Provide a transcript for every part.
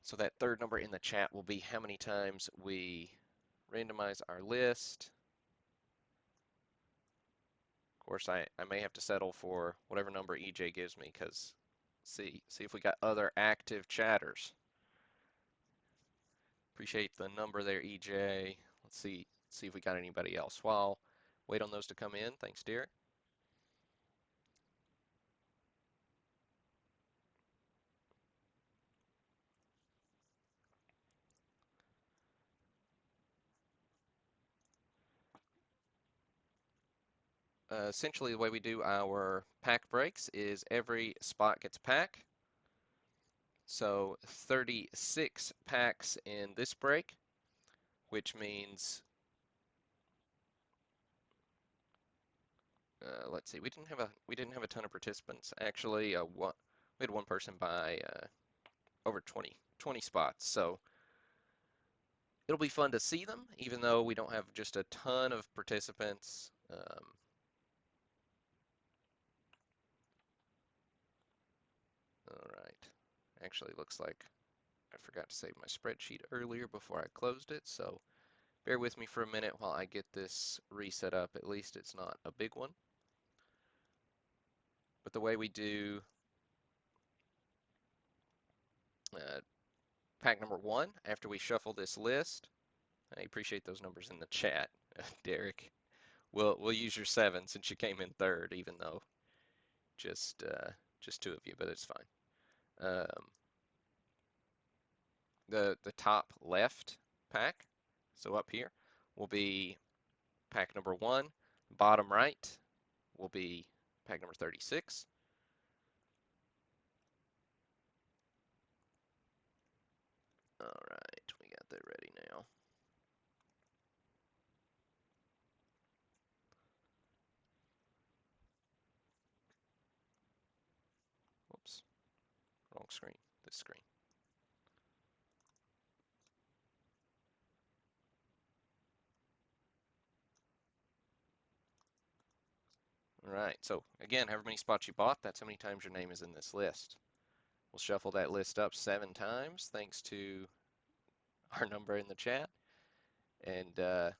So that third number in the chat will be how many times we randomize our list. Of course, I may have to settle for whatever number EJ gives me because see if we got other active chatters. Appreciate the number there, EJ. Let's see if we got anybody else. While wait on those to come in. Thanks, Derek. Essentially, the way we do our pack breaks is every spot gets a pack. So 36 packs in this break, which means let's see, we didn't have a ton of participants. Actually, we had one person buy over 20 spots. So it'll be fun to see them, even though we don't have just a ton of participants. All right. Actually, looks like I forgot to save my spreadsheet earlier before I closed it, so bear with me for a minute while I get this reset up. At least it's not a big one. But the way we do uh, pack number one, after we shuffle this list, I appreciate those numbers in the chat, Derek. We'll use your seven since you came in third, even though just two of you, but it's fine. The top left pack, so up here, will be pack number one. Bottom right will be pack number 36. All right, we got that ready now. Whoops, wrong screen. This screen. All right, so again, however many spots you bought, that's how many times your name is in this list. We'll shuffle that list up 7 times thanks to our number in the chat. And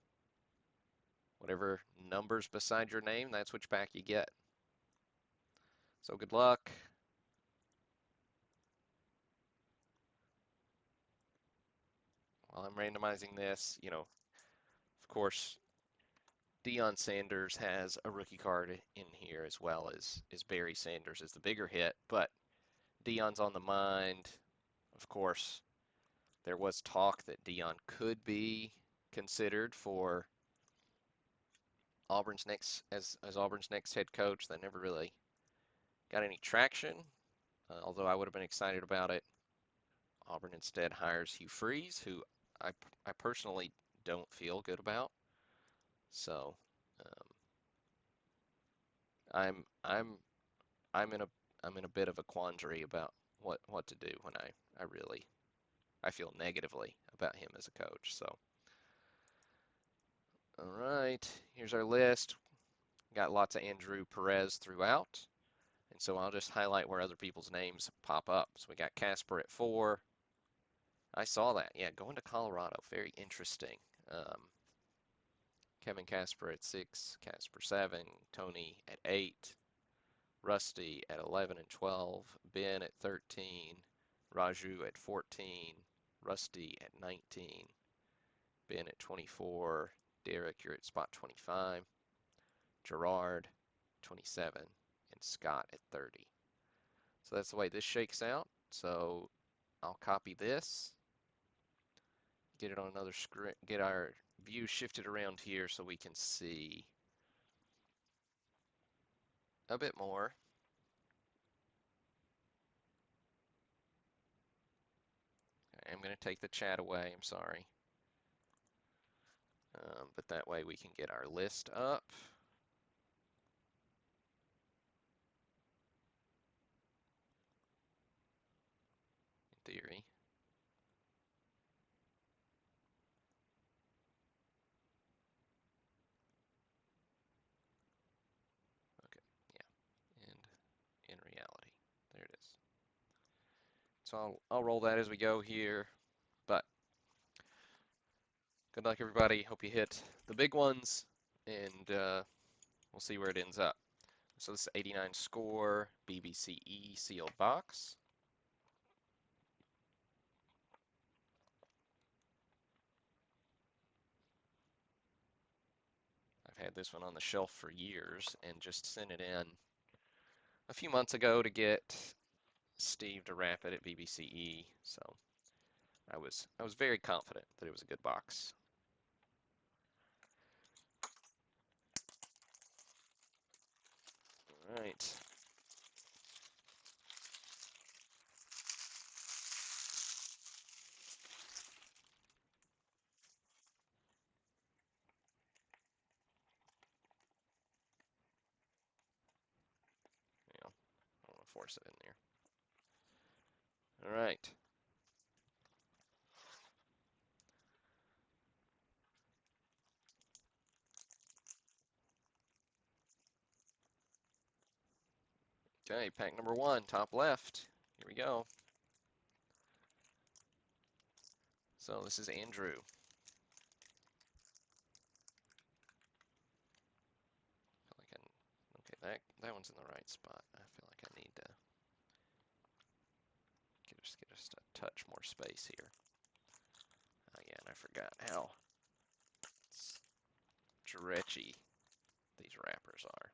whatever number's beside your name, that's which pack you get. So good luck. While I'm randomizing this, of course, Deion Sanders has a rookie card in here as well as Barry Sanders as the bigger hit, but Deion's on the mind. Of course, there was talk that Deion could be considered for Auburn's next as Auburn's next head coach. That never really got any traction, although I would have been excited about it. Auburn instead hires Hugh Freeze, who I personally don't feel good about. So I'm I'm I'm in a bit of a quandary about what to do when I feel negatively about him as a coach. So all right, here's our list. Got lots of Andrew Perez throughout, and so I'll just highlight where other people's names pop up. So we got Casper at 4. I saw that. Yeah, going to Colorado. Very interesting. Kevin Casper at 6, Casper 7, Tony at 8, Rusty at 11 and 12, Ben at 13, Raju at 14, Rusty at 19, Ben at 24, Derek, you're at spot 25, Gerard 27, and Scott at 30. So that's the way this shakes out. So I'll copy this, get it on another screen, get our view shifted around here so we can see a bit more. I'm going to take the chat away, I'm sorry. But that way we can get our list up. In theory. Okay, yeah, and in reality. There it is. So I'll roll that as we go here. But good luck, everybody. Hope you hit the big ones, and we'll see where it ends up. So this is 89 score, BBCE sealed box. I've had this one on the shelf for years and just sent it in a few months ago to get Steve to wrap it at BBCE. So I was very confident that it was a good box. All right. Yeah, I don't want to force it in there. All right. Okay, pack number one, top left. Here we go. So this is Andrew. Okay, that one's in the right spot. I feel like I need to get just a touch more space here. Oh yeah, and I forgot how stretchy these wrappers are.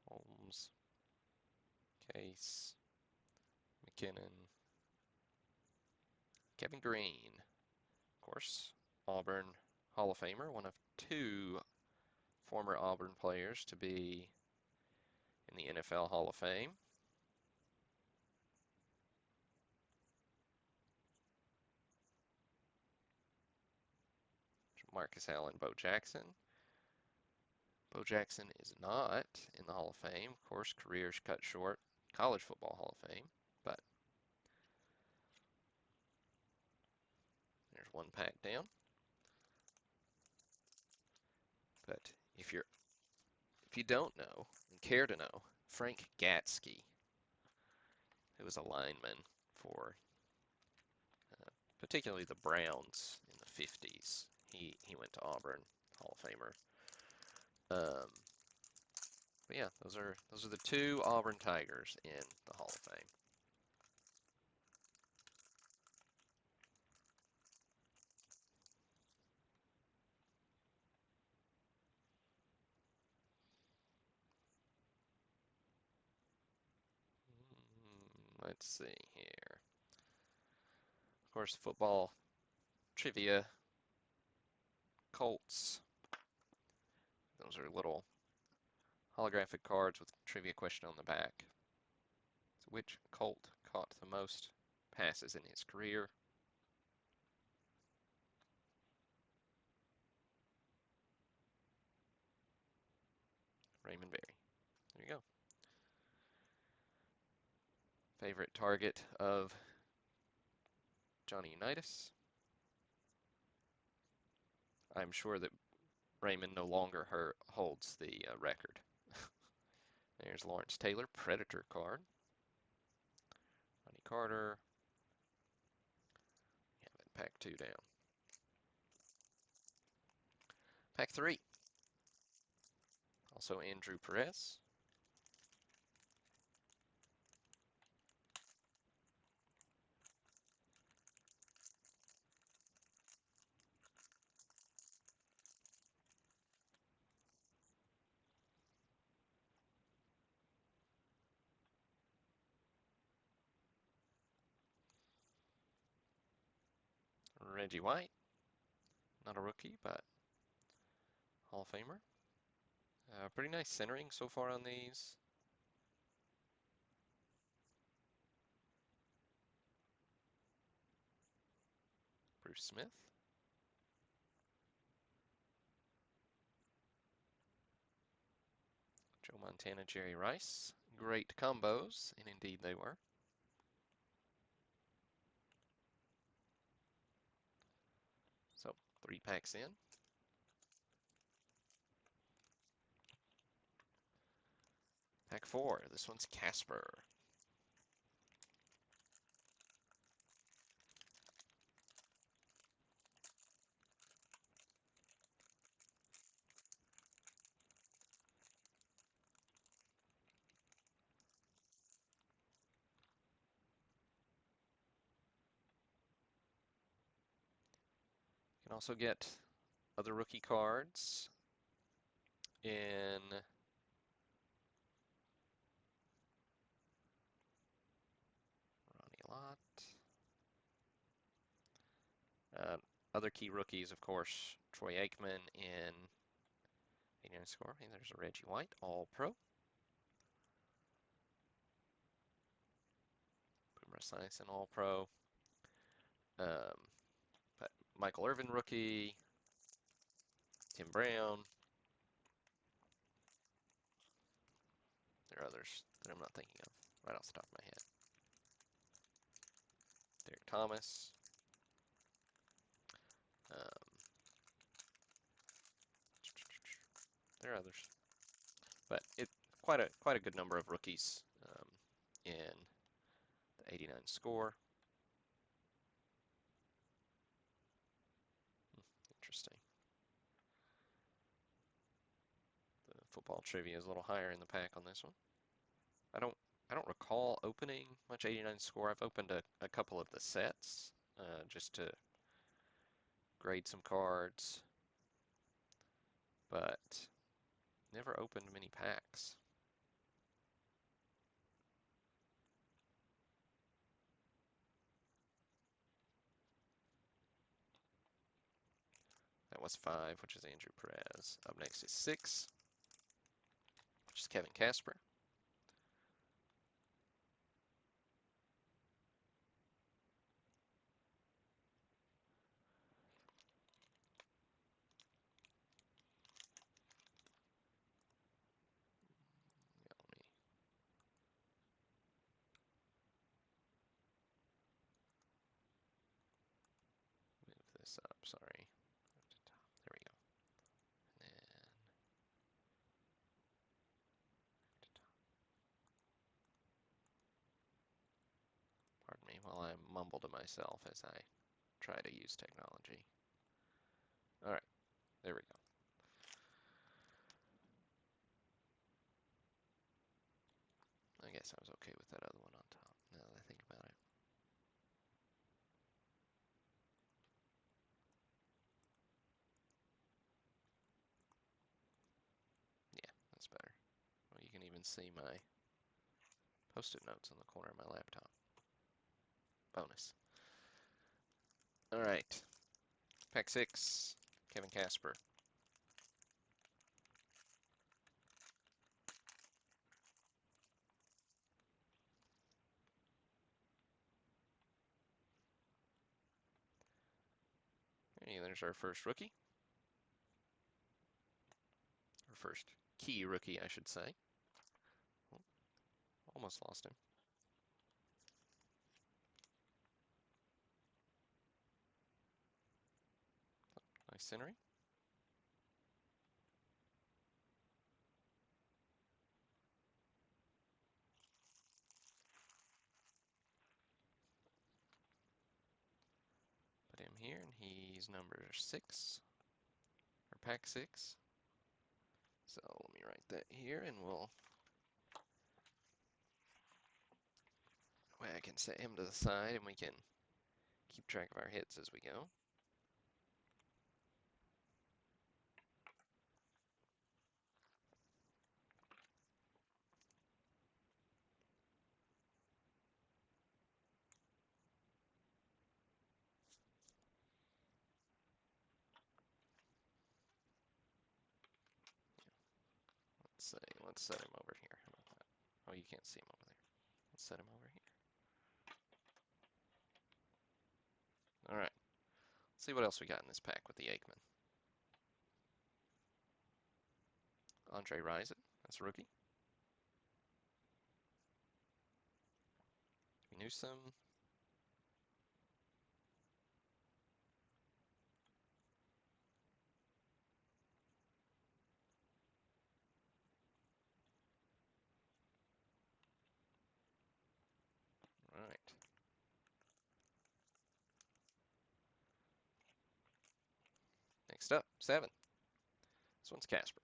Holmes, Case, McKinnon, Kevin Green, of course, Auburn Hall of Famer, one of two former Auburn players to be in the NFL Hall of Fame. Marcus Allen, Bo Jackson. Bo Jackson is not in the Hall of Fame. Of course, careers cut short. College Football Hall of Fame, but there's one pack down. But if you don't know and care to know, Frank Gatsky, who was a lineman for particularly the Browns in the 50s, he went to Auburn, Hall of Famer. But yeah, those are the two Auburn Tigers in the Hall of Fame. Let's see here. Of course, football trivia, Colts. Those are little holographic cards with trivia question on the back. So which Colt caught the most passes in his career? Raymond Berry. There you go. Favorite target of Johnny Unitas? I'm sure that Raymond no longer holds the record. There's Lawrence Taylor, Predator card. Ronnie Carter. Yeah, pack two down. Pack three. Also Andrew Perez. Reggie White. Not a rookie, but Hall of Famer. Pretty nice centering so far on these. Bruce Smith. Joe Montana, Jerry Rice. Great combos, and indeed they were. So, three packs in. Pack 4. This one's Casper. You can also get other rookie cards in Ronnie Lott. Other key rookies, of course, Troy Aikman in 89 score. And there's a Reggie White, All-Pro. Boomer Esiason, All-Pro. Michael Irvin, rookie. Tim Brown. There are others that I'm not thinking of right off the top of my head. Derek Thomas. There are others, but quite a good number of rookies in the 89 score. Interesting. The football trivia is a little higher in the pack on this one. I don't recall opening much 89 score. I've opened a couple of the sets just to grade some cards, but never opened many packs. That was 5, which is Andrew Perez. Up next is 6, which is Kevin Casper. Yeah, let me move this up. Sorry. There we go. And then pardon me while I mumble to myself as I try to use technology. All right, there we go. I guess I was okay with that other one on top, now that I think about it. Yeah, that's better. Well, you can even see my post-it notes on the corner of my laptop. Bonus. All right, pack 6, Kevin Casper. And there's our first rookie. Our first key rookie, I should say. Oh, almost lost him. Nice scenery. Put him here, and he's number 6, or pack 6. So let me write that here, and we'll way I can set him to the side, and we can keep track of our hits as we go. Let's set him over here. How about that? Oh, you can't see him over there. Let's set him over here. All right. Let's see what else we got in this pack with the Aikman. Andre Rison, that's a rookie. Newsom. Next up, 7. This one's Casper.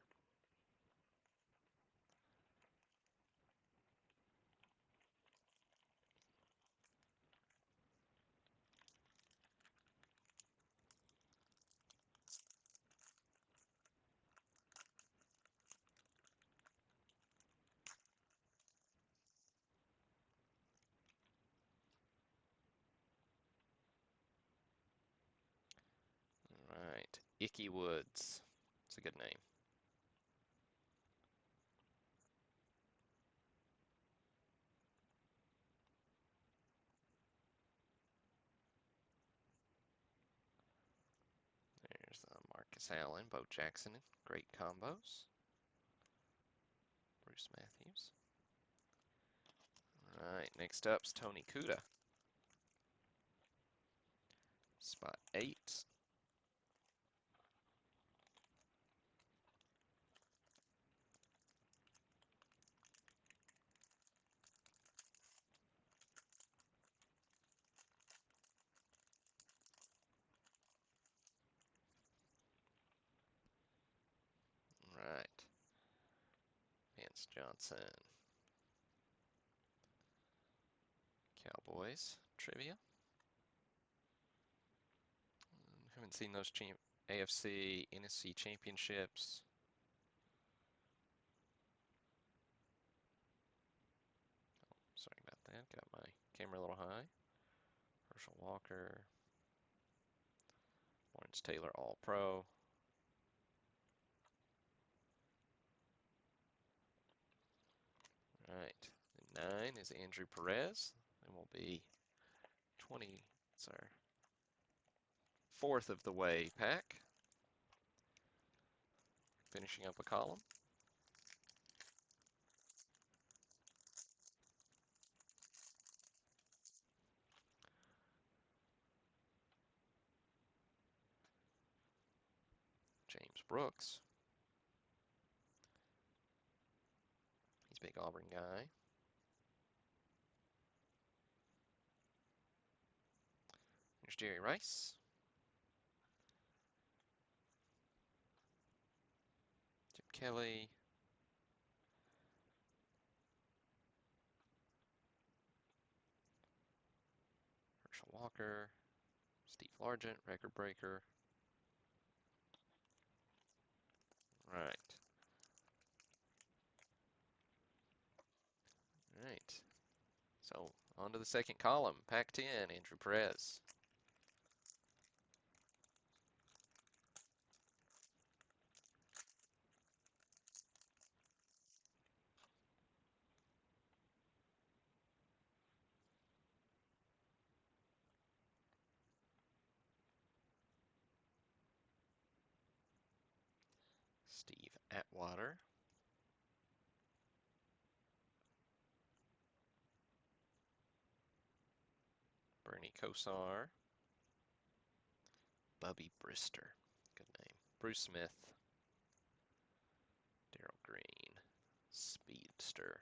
All right, Icky Woods. It's a good name. There's Marcus Allen, Bo Jackson, great combos. Bruce Matthews. All right, next up's Tony Kuda. Spot 8. All right, Vance Johnson. Cowboys trivia. Haven't seen those AFC, NFC championships. Sorry about that. Got my camera a little high. Herschel Walker. Lawrence Taylor, All-Pro. All right. 9 is Andrew Perez. It will be 20. It's our 4th of the way pack. Finishing up a column. James Brooks. He's a big Auburn guy. There's Jerry Rice. Chip Kelly. Herschel Walker. Steve Largent, record breaker. Right. All right. So on to the second column. Pack 10, Andrew Perez. Steve Atwater. Bernie Kosar. Bubby Brister. Good name. Bruce Smith. Darrell Green. Speedster.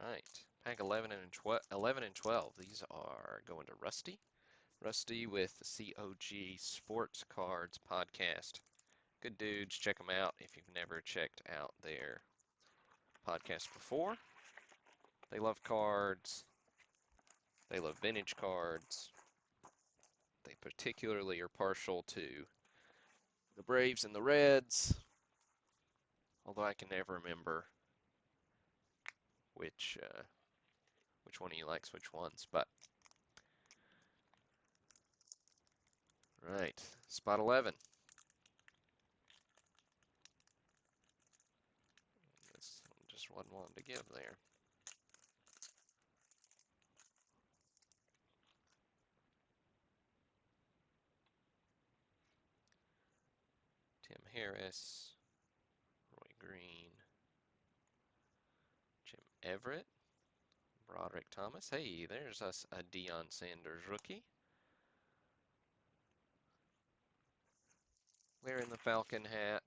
Right. Pack 11 and 12. These are going to Rusty. Rusty with the COG Sports Cards podcast. Good dudes. Check them out if you've never checked out their podcast before. They love cards. They love vintage cards. They particularly are partial to the Braves and the Reds, although I can never remember which one he likes which ones. But right, spot 11. This one just wasn't wanting to give there. Tim Harris, Roy Green, Jim Everett, Broderick Thomas. Hey, there's us a Deion Sanders rookie. Wearing the Falcon hat.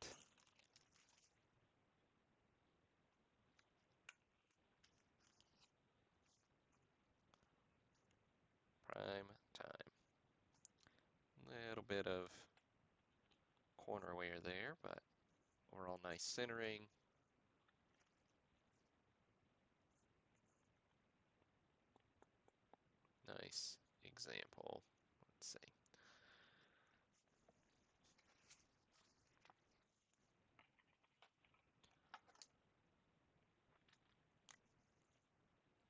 Prime time. Little bit of corner wear there, but overall nice centering. Nice example. Let's see.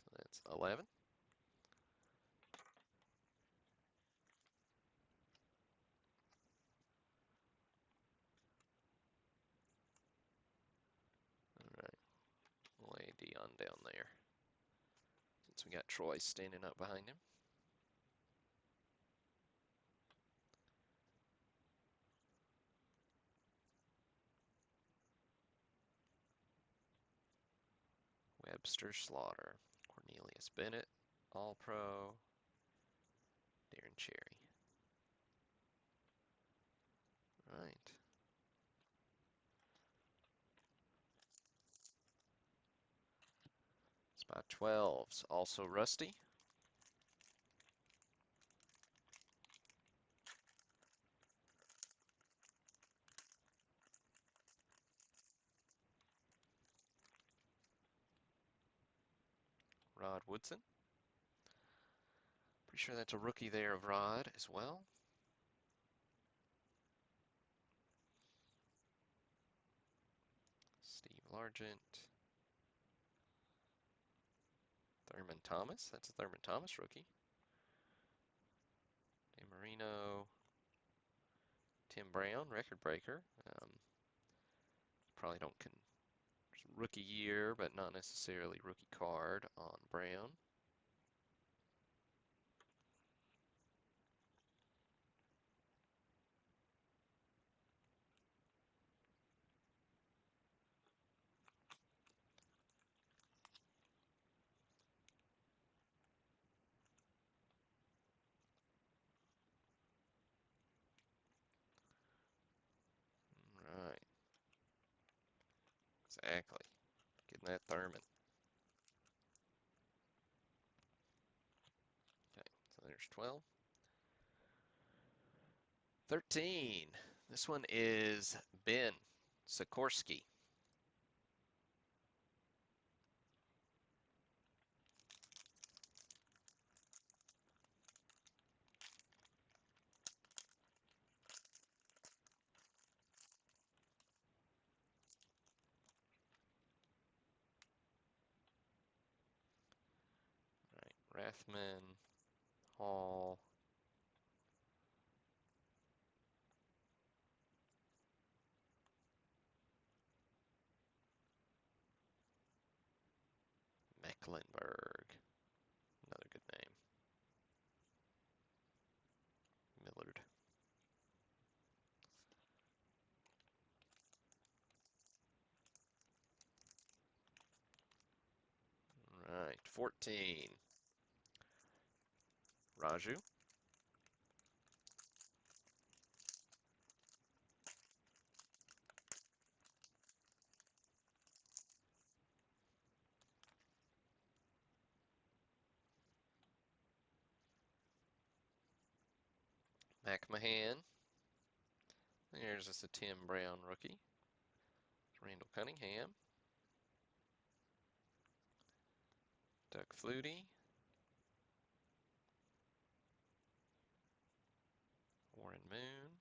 So that's 11. All right, we'll lay Dion down there since we got Troy standing up behind him. Webster Slaughter, Cornelius Bennett, All-Pro, Darren Cherry. All right. Spot 12's also Rusty. Rod Woodson. Pretty sure that's a rookie there of Rod as well. Steve Largent. Thurman Thomas. That's a Thurman Thomas rookie. DeMarino. Tim Brown, record breaker. Probably don't rookie year, but not necessarily rookie card on Brown. Right. Exactly. Getting that Thurman. Okay, so there's 12. 13. This one is Ben Sikorsky. Right. Rathman, Hall, Mecklenburg. Another good name. Millard. Right. 14. Raju. McMahon. There's just a Tim Brown rookie. Randall Cunningham. Doug Flutie. Warren Moon.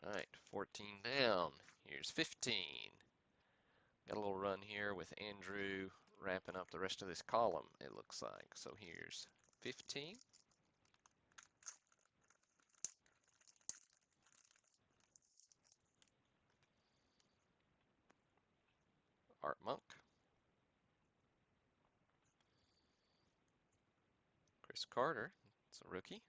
Right, 14 down. Here's 15. Got a little run here with Andrew wrapping up the rest of this column, it looks like. So here's 15. Art Monk. Chris Carter. It's a rookie.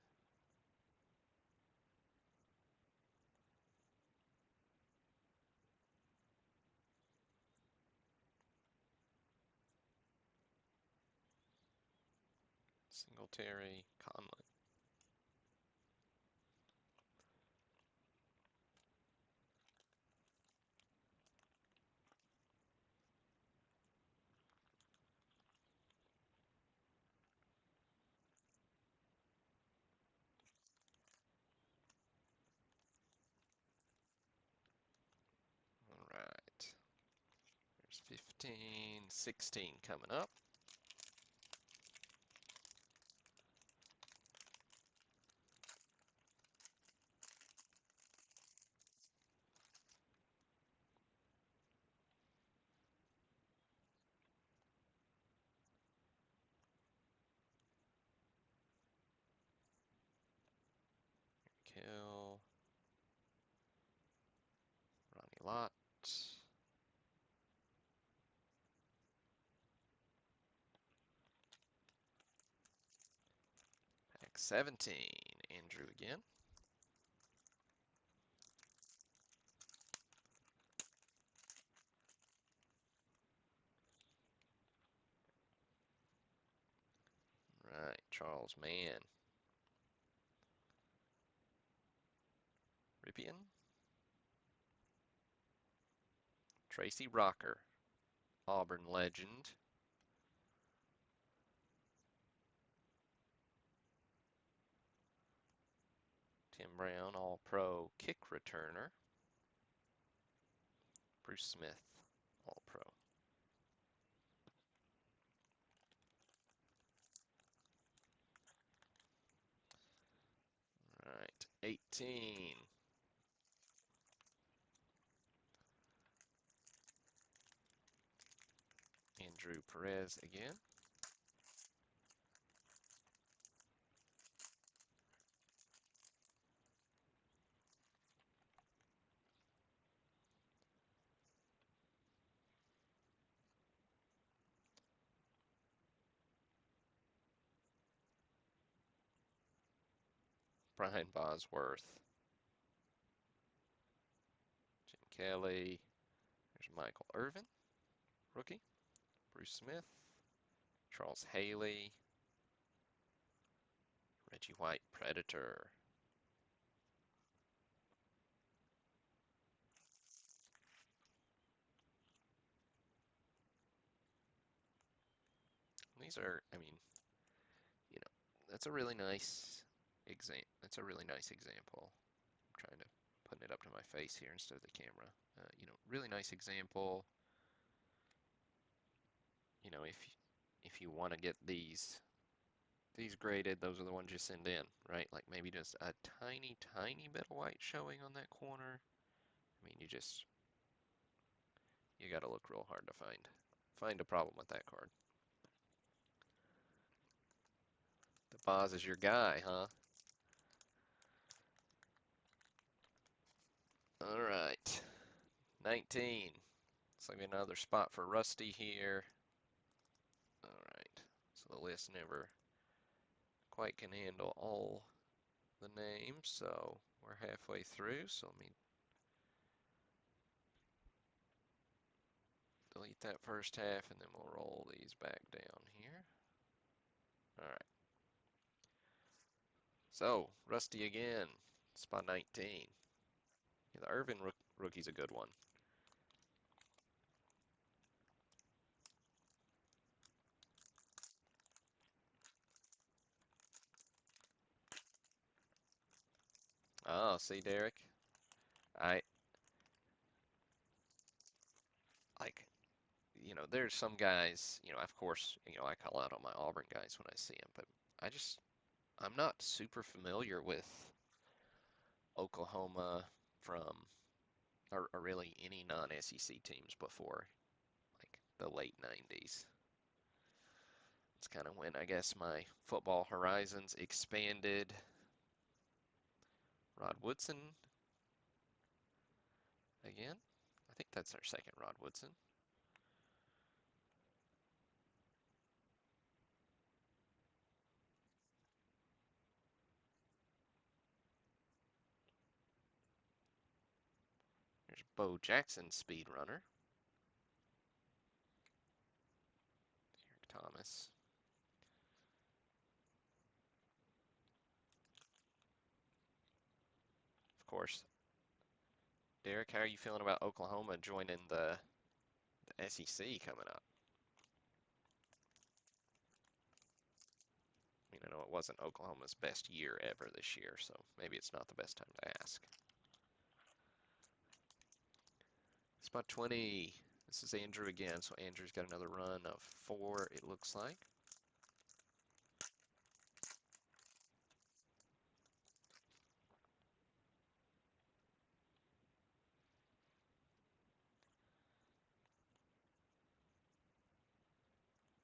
Singletary, Conley. All right. There's 15, 16 coming up. Kill. Ronnie Lott. Pack 17. Andrew again. Right. Charles Mann. Ripien. Tracy Rocker. Auburn legend. Tim Brown, All-Pro kick returner. Bruce Smith, All-Pro. All right, 18. Andrew Perez again. Brian Bosworth. Jim Kelly. There's Michael Irvin, rookie. Bruce Smith. Charles Haley. Reggie White, Predator. These are, I mean, you know, that's a really nice That's a really nice example. I'm trying to put it up to my face here instead of the camera. Really nice example. If you want to get these graded, those are the ones you send in, right? Like maybe just a tiny, tiny bit of white showing on that corner. I mean, you got to look real hard to find a problem with that card. The Boz is your guy, huh? All right, 19. Looks like another spot for Rusty here. All right, so the list never quite can handle all the names, so we're halfway through. So let me delete that first half, and then we'll roll these back down here. All right. So, Rusty again, spot 19. Yeah, the Irvin rookie's a good one. Oh, see, Derek? I like, there's some guys, of course, I call out on my Auburn guys when I see them, but I'm not super familiar with Oklahoma from, or really any non-SEC teams before, like, the late 90s. It's kind of when I guess my football horizons expanded. Rod Woodson again. I think that's our second Rod Woodson. There's Bo Jackson, speed runner. Eric Thomas. of course. Derek, how are you feeling about Oklahoma joining the SEC coming up? I mean, I know it wasn't Oklahoma's best year ever this year, so maybe it's not the best time to ask. Spot 20. This is Andrew again, so Andrew's got another run of 4, it looks like.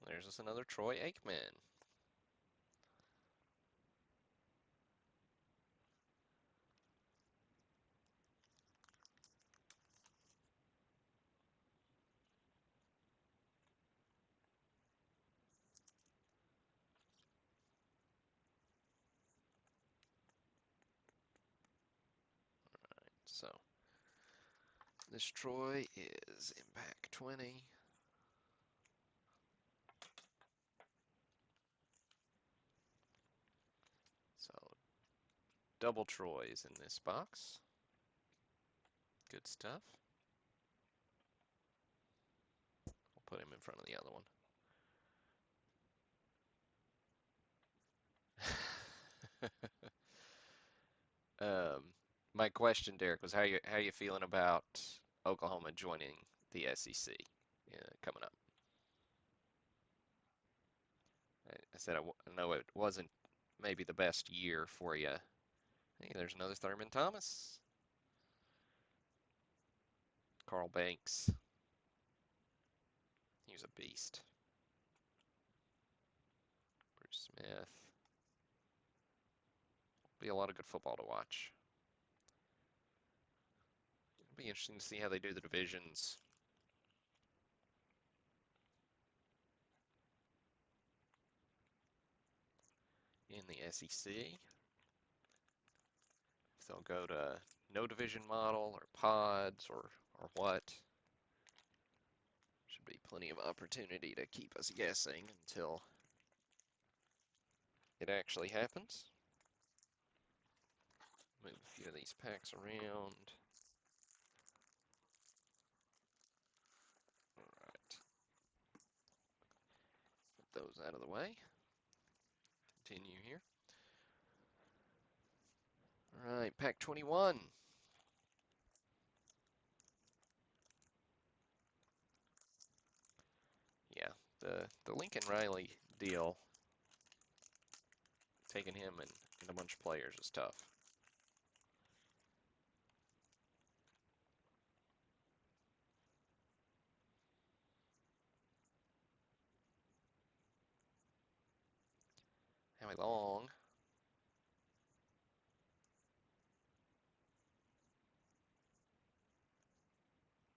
There's us another Troy Aikman. So this Troy is in pack 20. So double Troys in this box. Good stuff. We'll put him in front of the other one. My question, Derek, was how you feeling about Oklahoma joining the SEC coming up? I said I know it wasn't maybe the best year for you. Hey, there's another Thurman Thomas. Carl Banks. He was a beast. Bruce Smith. Be a lot of good football to watch. It'll be interesting to see how they do the divisions. In the SEC. If they'll go to no division model or pods or what. Should be plenty of opportunity to keep us guessing until it actually happens. Move a few of these packs around. All right. Put those out of the way. Continue here. All right, pack 21. Yeah, the Lincoln Riley deal, taking him and a bunch of players is tough. Howie Long.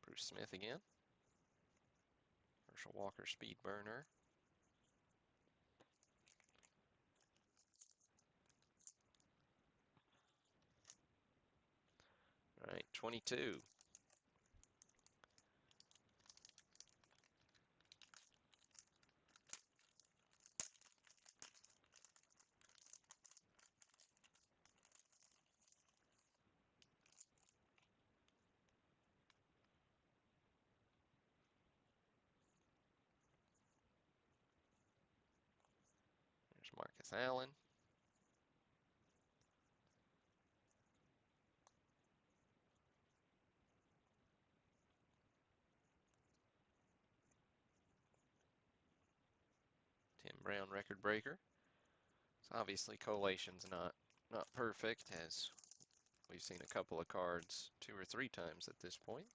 Bruce Smith again. Herschel Walker, speed burner. All right, 22. There's Marcus Allen. Tim Brown, record breaker. So obviously collation's not perfect, as we've seen a couple of cards 2 or 3 times at this point.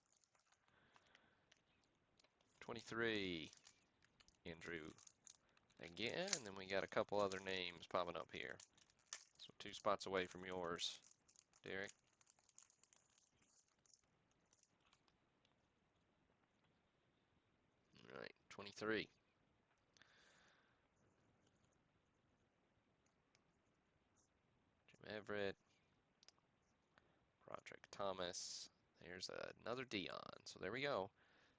23, Andrew again, and then we got a couple other names popping up here. So 2 spots away from yours, Derek. All right, 23. Jim Everett, Broderick Thomas. There's another Dion. So there we go.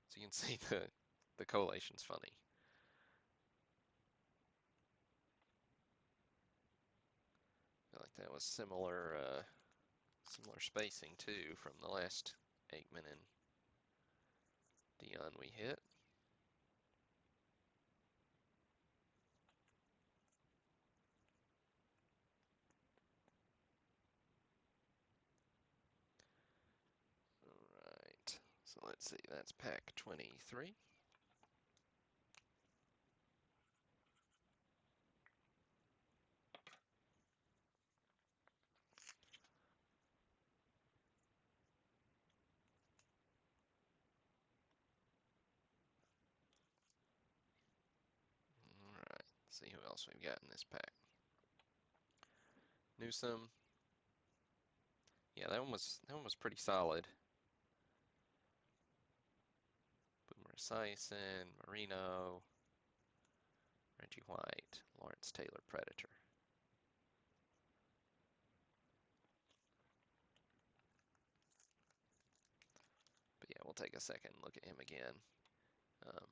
So you can see the collation's funny. I feel like that was similar Similar spacing too from the last Aikman and Dion we hit. All right, so let's see, that's pack 23. All right, let's see who else we've got in this pack. Newsom. Yeah, that one was pretty solid. Boomer Esiason, Marino, Reggie White, Lawrence Taylor, Predator. But yeah, we'll take a second and look at him again. Um,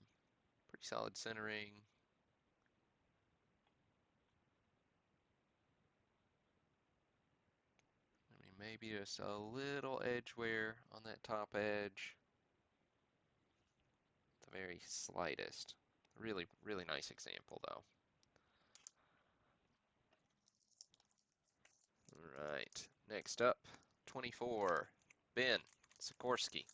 pretty solid centering. I mean, maybe just a little edge wear on that top edge. The very slightest. Really, really nice example, though. All right, next up, 24, Ben Sikorsky.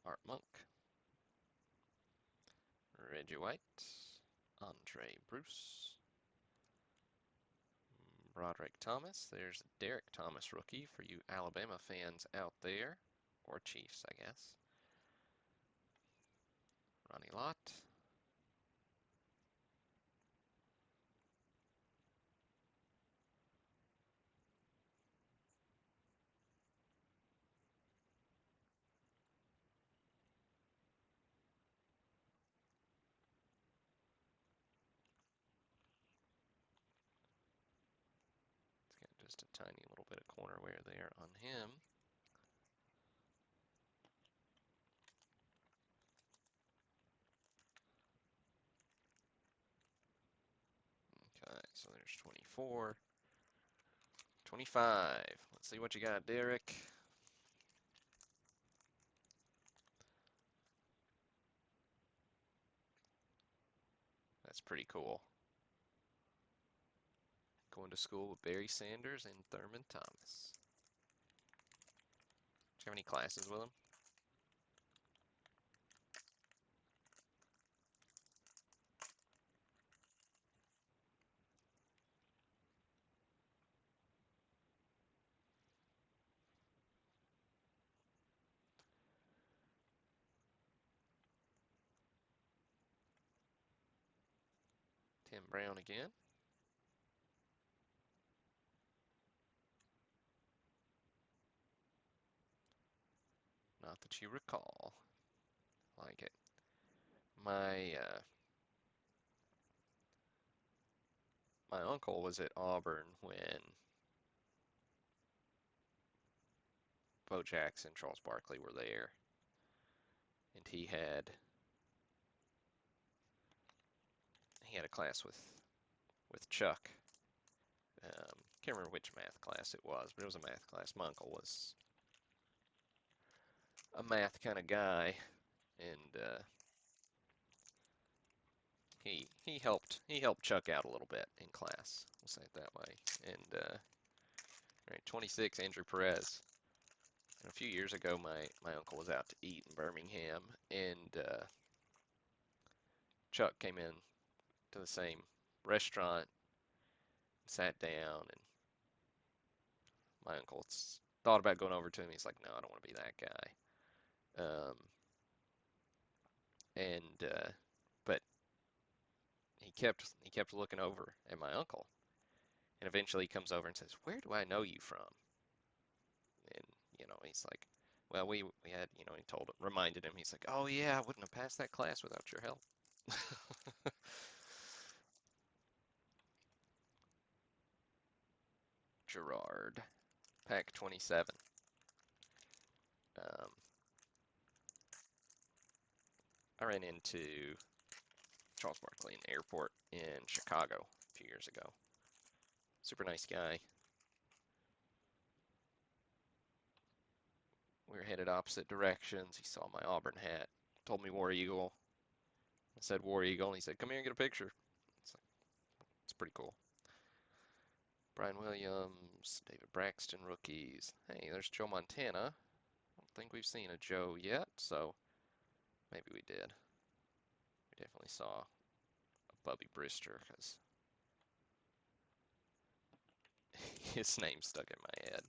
Art Monk, Reggie White, Andre Bruce, Broderick Thomas. There's Derek Thomas rookie for you Alabama fans out there, or Chiefs, I guess. Ronnie Lott. It's got just a tiny little bit of corner wear there on him. Okay, so there's 24. 25. Let's see what you got, Derek. That's pretty cool. Going to school with Barry Sanders and Thurman Thomas. Do you have any classes with him? Tim Brown again. Not that you recall. Like it. My uncle was at Auburn when Bo Jackson, Charles Barkley were there, and he had a class with Chuck. Can't remember which math class it was, but it was a math class. My uncle was a math kind of guy, and he helped Chuck out a little bit in class. We'll say it that way. And right, 26, Andrew Perez. And a few years ago, my uncle was out to eat in Birmingham, and Chuck came in to the same restaurant, sat down, and my uncle thought about going over to him. He's like, "No, I don't want to be that guy." And but he kept looking over at my uncle, and eventually he comes over and says, "Where do I know you from?" And he's like, "Well, we had," he reminded him. He's like, "Oh yeah, I wouldn't have passed that class without your help." Gerard, pack 27. I ran into Charles Barkley in the airport in Chicago a few years ago. Super nice guy. We were headed opposite directions. He saw my Auburn hat, told me War Eagle. I said War Eagle, and he said, "Come here and get a picture." It's like, it's pretty cool. Brian Williams, David Braxton rookies. Hey, there's Joe Montana. I don't think we've seen a Joe yet, so maybe we did. We definitely saw a Bubby Brister because his name stuck in my head.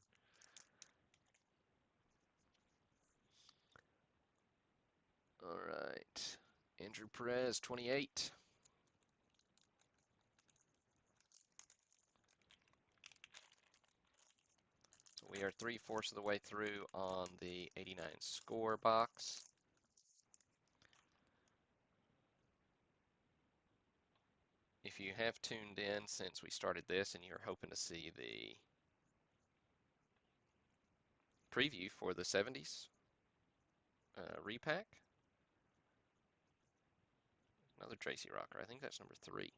All right. Andrew Perez, 28. So we are 3/4 of the way through on the 89 score box. If you have tuned in since we started this and you're hoping to see the preview for the 70s repack, another Tracy Rocker. I think that's number 3.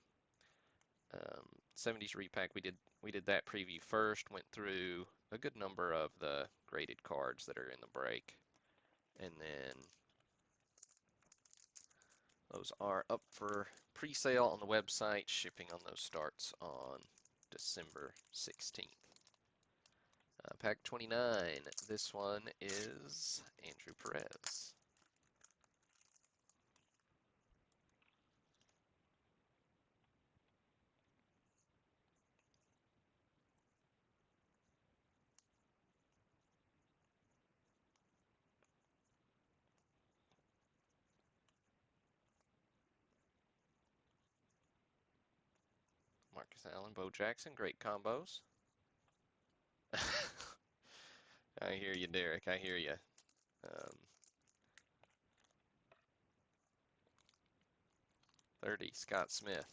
70s repack. We did that preview first. Went through a good number of the graded cards that are in the break, and then those are up for pre-sale on the website. Shipping on those starts on December 16th. Pack 29. This one is Andrew Perez. Marcus Allen, Bo Jackson, great combos. I hear you, Derek. I hear you. 30, Scott Smith.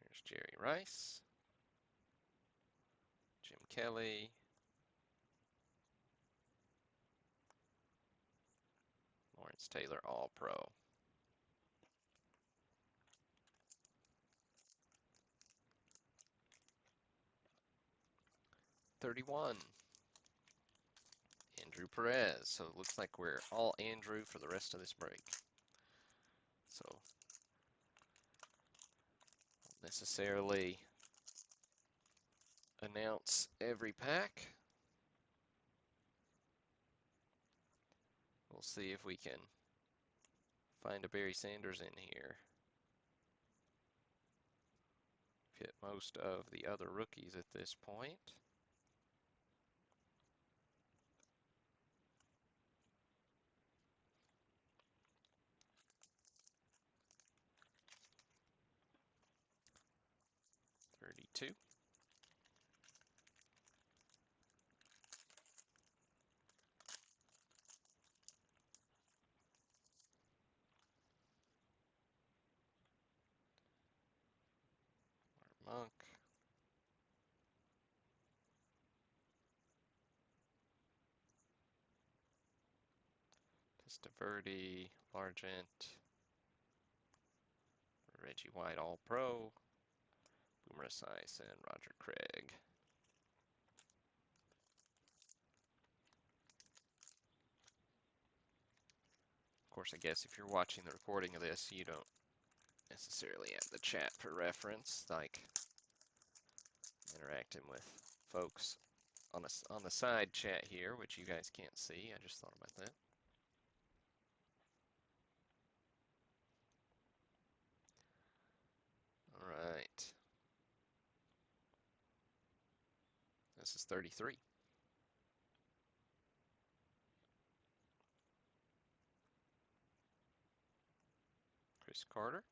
There's Jerry Rice, Jim Kelly, Lawrence Taylor, All-Pro. 31, Andrew Perez. So it looks like we're all Andrew for the rest of this break. So won't necessarily announce every pack. We'll see if we can find a Barry Sanders in here. Hit most of the other rookies at this point. $32. Monk. Testaverde, Largent, Reggie White All-Pro, Boomer Esiason, and Roger Craig. Of course, I guess if you're watching the recording of this, you don't necessarily have the chat for reference, like interacting with folks on the side chat here, which you guys can't see. I just thought about that. All right. This is 33. Chris Carter.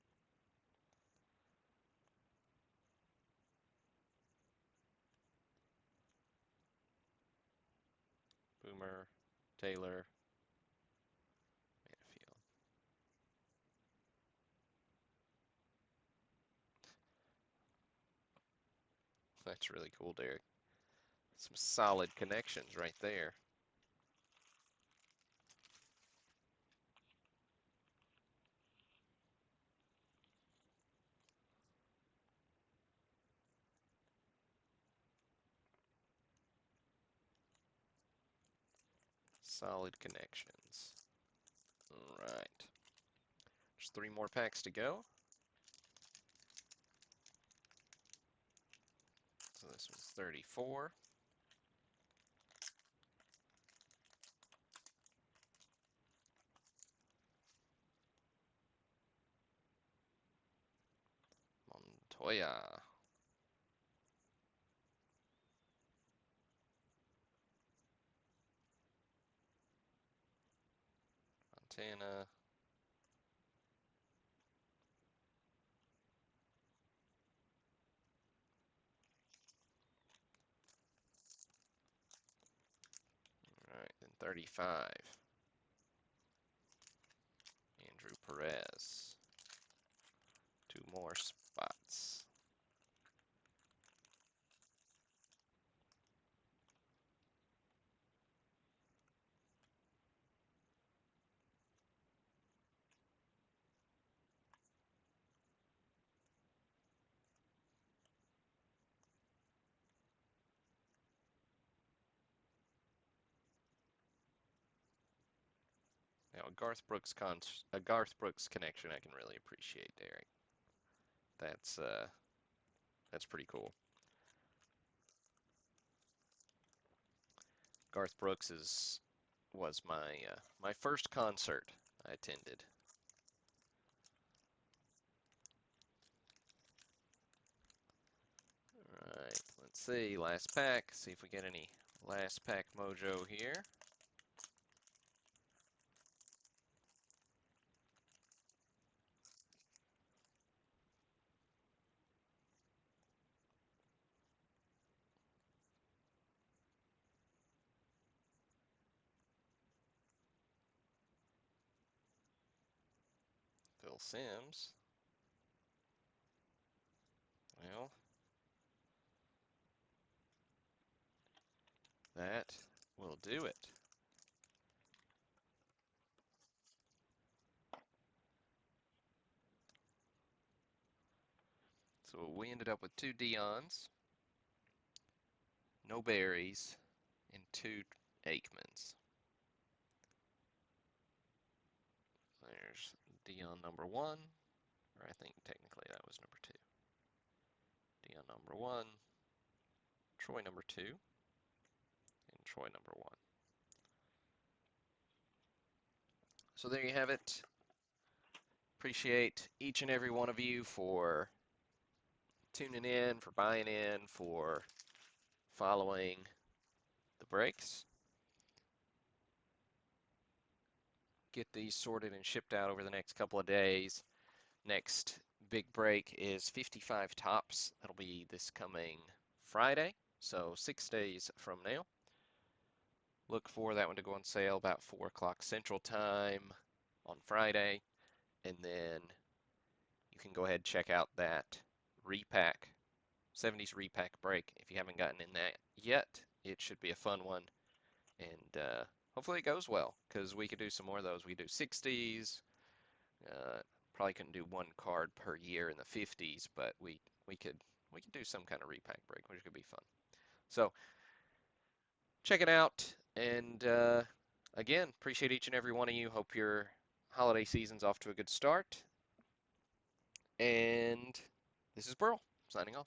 Taylor, Manfield. That's really cool, Derek. Some solid connections right there. Solid connections. All right. There's 3 more packs to go. So this one's 34. Montoya. Montana. All right, then 35. Andrew Perez. 2 more spots. Now a Garth Brooks connection I can really appreciate, Derek. That's pretty cool. Garth Brooks was my first concert I attended. All right, let's see, last pack. See if we get any last pack mojo here. Phil Simms. Well, that will do it. So we ended up with 2 Deons, no Berries, and 2 Aikmans. There's Deon number 1, or I think technically that was number 2. Deon number 1, Troy number 2, and Troy number 1. So there you have it. Appreciate each and every one of you for tuning in, for buying in, for following the breaks. Get these sorted and shipped out over the next couple of days. Next big break is 55 tops. That'll be this coming Friday, so 6 days from now. Look for that one to go on sale about 4 o'clock Central Time on Friday, and then you can go ahead and check out that repack, 70s repack break. If you haven't gotten in that yet, it should be a fun one, and hopefully it goes well, because we could do some more of those. We could do 60s, probably couldn't do 1 card per year in the 50s, but we could do some kind of repack break, which could be fun. So check it out, and again, appreciate each and every one of you. Hope your holiday season's off to a good start. And this is Burl signing off.